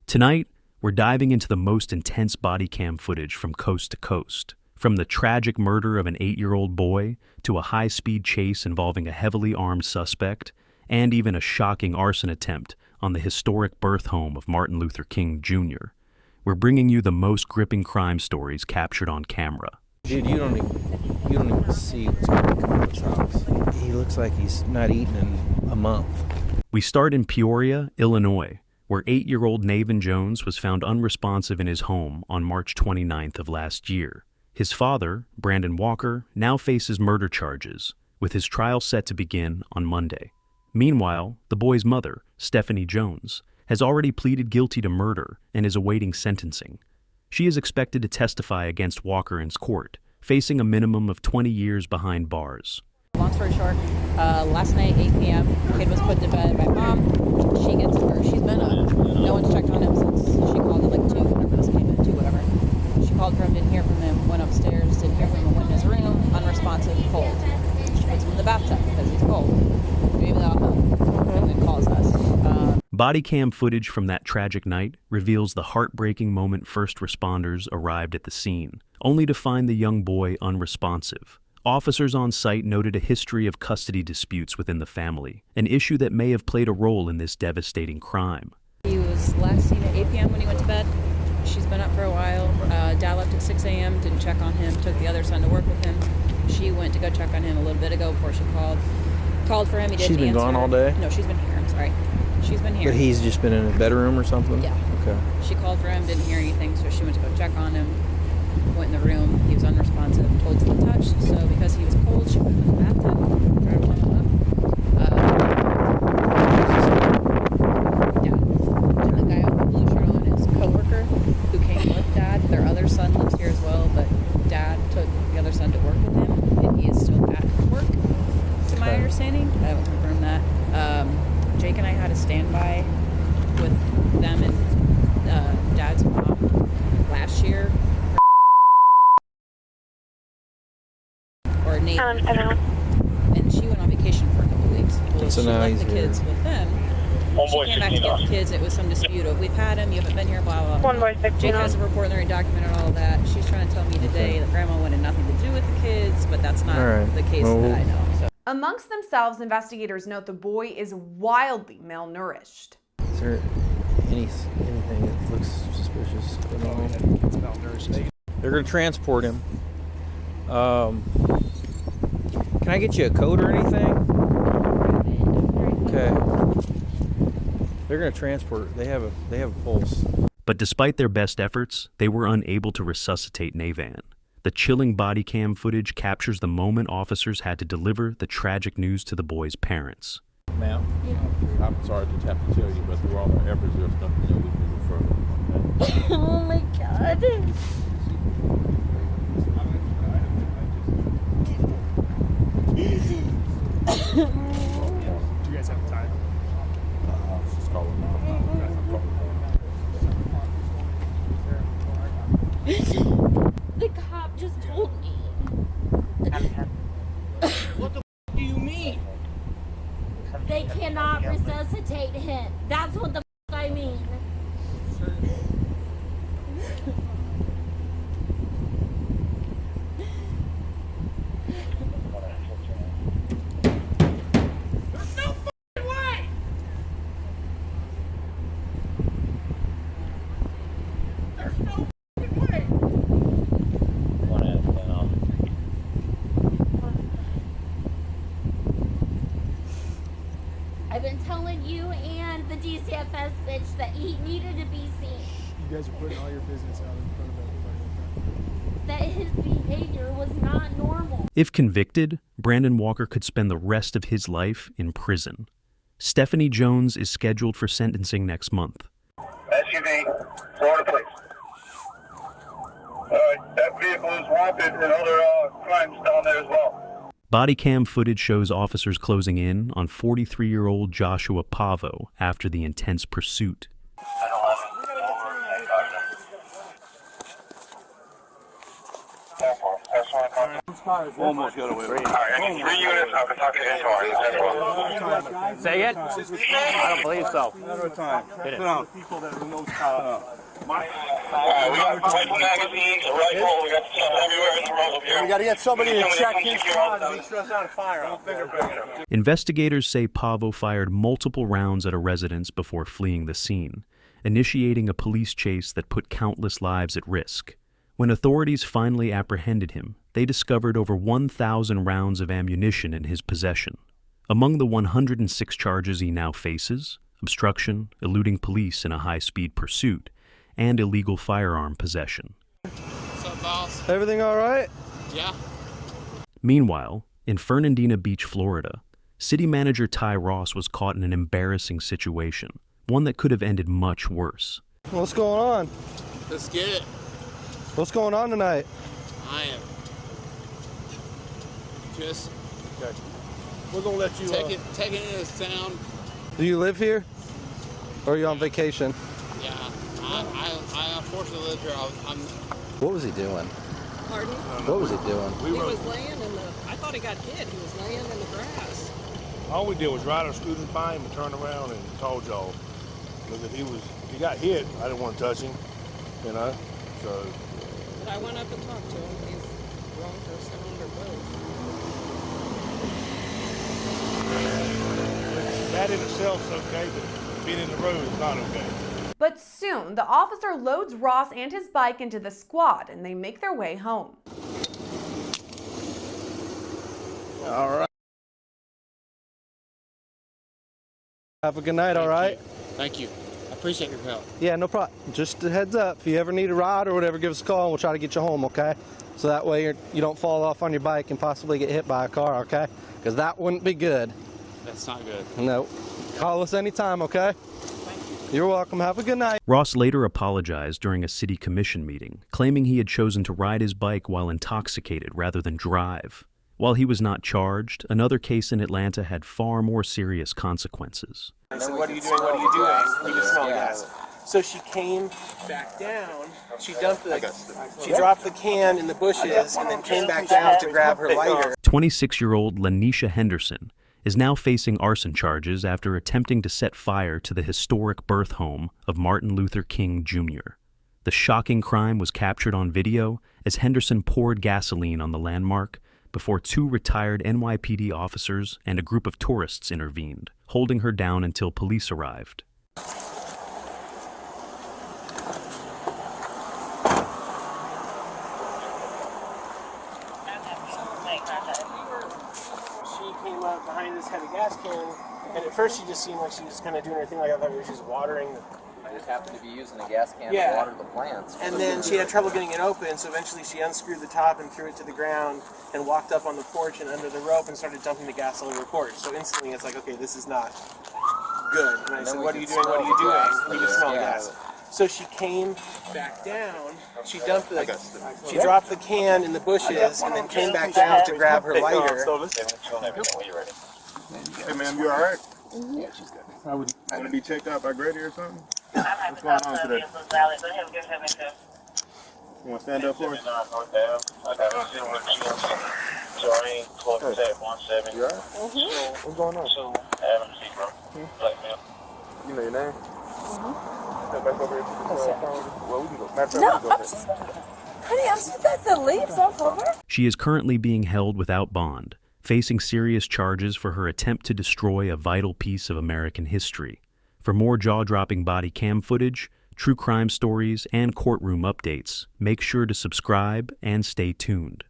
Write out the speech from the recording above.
Tonight, we're diving into the most intense body cam footage from coast to coast. From the tragic murder of an 8-year-old boy to a high-speed chase involving a heavily armed suspect, and even a shocking arson attempt on the historic birth home of Martin Luther King Jr., we're bringing you the most gripping crime stories captured on camera. Dude, you don't even see what's going to come out of his house. He looks like he's not eaten in a month. We start in Peoria, Illinois, where 8-year-old Navin Jones was found unresponsive in his home on March 29th of last year. His father, Brandon Walker, now faces murder charges, with his trial set to begin on Monday. Meanwhile, the boy's mother, Stephanie Jones, has already pleaded guilty to murder and is awaiting sentencing. She is expected to testify against Walker in court, facing a minimum of 20 years behind bars. Long story short, last night, 8 p.m., kid was put to bed by mom. She gets to her. She's been up. No one's checked on him since she called at like 2, whenever this came in, 2, whatever. She called for him, didn't hear from him, went upstairs, didn't hear from him, went in his room, unresponsive, cold. She puts him in the bathtub because he's cold. Maybe that'll help. And then calls us. Body cam footage from that tragic night reveals the heartbreaking moment first responders arrived at the scene, only to find the young boy unresponsive. Officers on site noted a history of custody disputes within the family, an issue that may have played a role in this devastating crime. He was last seen at 8 p.m. when he went to bed. She's been up for a while. Dad left at 6 a.m., didn't check on him, took the other son to work with him. She went to go check on him a little bit ago before she called. Called for him, he didn't answer. She's been gone all day? No, she's been here, I'm sorry. She's been here. But he's just been in his bedroom or something? Yeah. Okay. She called for him, didn't hear anything, so she went to go check on him. Went in the room, he was unresponsive, cold to the touch, so because he was cold, she put him in the bathtub, tried to warm him up. The guy with the blue shirt on is a co-worker who came with Dad. Their other son lives here as well, but Dad took the other son to work with him, and he is still at work, to my understanding. I will confirm that. Jake and I had a standby with them and Dad's mom last year. Or Nate. And she went on vacation for a couple of weeks. Well, she left the kids with them. She came back to get the kids. It was some dispute of, we've had him, you haven't been here, blah, blah, blah. One more 15. Jake has a report in there, he documented all of that. She's trying to tell me today that grandma wanted nothing to do with the kids, but that's not the case that I know. So. Amongst themselves, investigators note the boy is wildly malnourished. Is there anything that looks suspicious going on? It's malnourished. They're going to transport him. Can I get you a coat or anything? Okay. They're going to transport. They have a pulse. But despite their best efforts, they were unable to resuscitate Navin. The chilling body cam footage captures the moment officers had to deliver the tragic news to the boy's parents. Ma'am, I'm sorry to have to tell you, but through all our efforts, there's nothing that we can do further. Oh my God. Do you guys have time? Just call him now. The cop just told me. What the do you mean? They cannot resuscitate him. That's what the I mean. There's no f***ing way! There's no f***ing way! I've been telling you and the DCFS bitch that he needed to be seen. You guys are putting all your business out in front of everybody. That his behavior was not normal. If convicted, Brandon Walker could spend the rest of his life in prison. Stephanie Jones is scheduled for sentencing next month. SUV, Florida police. That vehicle is wanted and other crimes down there as well. Body cam footage shows officers closing in on 43-year-old Joshua Pavo after the intense pursuit. Almost got away with it. All right, I need 3 units. I'll talk to the inventory. Say it? I don't believe so. Matter of time. Hit it. Sit down. People that know We got rifle magazines, a rifle. We got stuff everywhere in the road up here. We got to get somebody to check his squad and make sure it's not a firearm. Investigators say Pavo fired multiple rounds at a residence before fleeing the scene, initiating a police chase that put countless lives at risk. When authorities finally apprehended him, they discovered over 1,000 rounds of ammunition in his possession. Among the 106 charges he now faces, obstruction, eluding police in a high-speed pursuit, and illegal firearm possession. What's up, boss? Everything all right? Yeah. Meanwhile, in Fernandina Beach, Florida, city manager Ty Ross was caught in an embarrassing situation, one that could have ended much worse. What's going on? Let's get it. What's going on tonight? I am. Just We're going to let you... taking it as sound. Do you live here? Or are you on vacation? Yeah. I unfortunately live here. What was he doing? Pardon? What was he doing? He was laying in the, I thought he got hit. He was laying in the grass. All we did was ride our scooter by him and turn around and told y'all. Because if he got hit, I didn't want to touch him, you know, so... But I went up and talked to him. He's wrong person under both. That in itself is okay, but being in the road is not okay. But soon, the officer loads Ross and his bike into the squad and they make their way home. All right. Have a good night, all right? Thank you. I appreciate your help. Yeah, no problem. Just a heads up, if you ever need a ride or whatever, give us a call and we'll try to get you home, okay? So that way you don't fall off on your bike and possibly get hit by a car, okay? Because that wouldn't be good. That's not good. No. Call us anytime, okay? You're welcome. Have a good night. Ross later apologized during a city commission meeting, claiming he had chosen to ride his bike while intoxicated rather than drive. While he was not charged, another case in Atlanta had far more serious consequences. I said, what are you doing? What are you doing? You just smell gas. So she came back down. She dropped the can in the bushes and then came back down to grab her lighter. 26-year-old Lanisha Henderson is now facing arson charges after attempting to set fire to the historic birth home of Martin Luther King Jr. The shocking crime was captured on video as Henderson poured gasoline on the landmark before 2 retired NYPD officers and a group of tourists intervened, holding her down until police arrived. Came up behind this heavy gas can, and at first she just seemed like she was kind of doing her thing, like I thought she was just watering. I just happened to be using a gas can to water the plants. And then she had trouble getting it open, so eventually she unscrewed the top and threw it to the ground and walked up on the porch and under the rope and started dumping the gas all over the porch. So instantly it's like, okay, this is not good. And I said, what are you doing? What are you doing? And you can smell gas. So she came back down, she dropped the can in the bushes and then came back down to grab her lighter. Hey, ma'am, you all right? Yeah, she's good. I would be checked out by Grady or something? What's going on today? You want to stand up for us? You all right? What's going on? You know your name? Step back over here. Well, we can go. Matter of fact, we can go. Honey, I'm just got the leaves off of her. She is currently being held without bond, facing serious charges for her attempt to destroy a vital piece of American history. For more jaw-dropping body cam footage, true crime stories, and courtroom updates, make sure to subscribe and stay tuned.